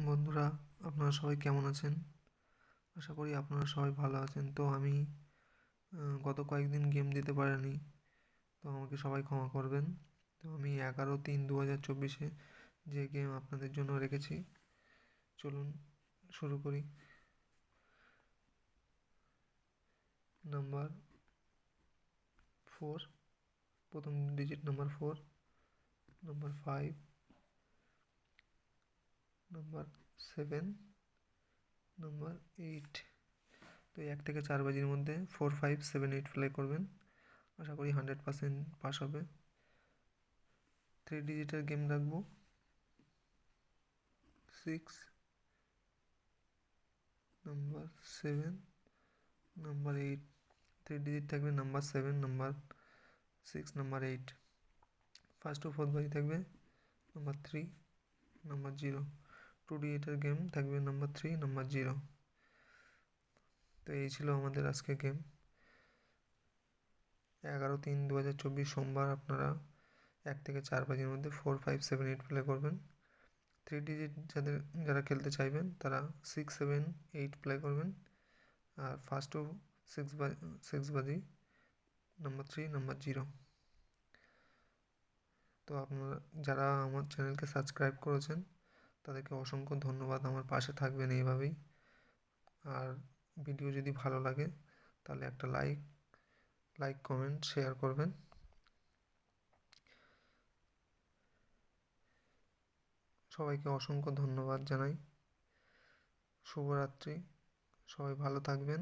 বন্ধুরা, আপনারা সবাই কেমন আছেন? আশা করি আপনারা সবাই ভালো আছেন। তো আমি গত কয়েকদিন গেম দিতে পারিনি, তো আমাকে সবাই ক্ষমা করবেন। তো আমি 11/3/2024 যে গেম আপনাদের জন্য রেখেছি, চলুন শুরু করি। নাম্বার 4, প্রথম digit number 4, number 5, number 7, number 8। তো 1 থেকে 4 বাজির মধ্যে 4, 5, 7, 8 প্লে করবেন। আশা করি 100% পাস হবে। 3 ডিজিটের গেম রাখবো। 6, নাম্বার 7, নাম্বার 8। 3 ডিজিট থাকবে নাম্বার 7, নাম্বার 6, নাম্বার 8। ফার্স্ট ও ফোর্থ বাজি থাকবে নাম্বার 3, নাম্বার 0। 2 ডিজিটের গেম থাকবে নাম্বার 3, নাম্বার 0। তো এই ছিল আমাদের আজকে গেম। 11/3/2024 সোমবার আপনারা 1 থেকে 4 বাজির মধ্যে 4, 5, 7, 8 প্লে করবেন। 3 ডিজিট যারা খেলতে চাইবেন তারা 6, 7, 8 প্লে করবেন। আর ফার্স্ট ও 6 বাজি নাম্বার 3, নাম্বার 0। তো আপনারা যারা আমার চ্যানেলকে সাবস্ক্রাইব করেছেন তাদেরকে অসংখ্য ধন্যবাদ। আমার পাশে থাকবেন এইভাবেই। আর ভিডিও যদি ভালো লাগে তাহলে একটা লাইক কমেন্ট শেয়ার করবেন। সবাইকে অসংখ্য ধন্যবাদ জানাই। শুভরাত্রি। সবাই ভালো থাকবেন।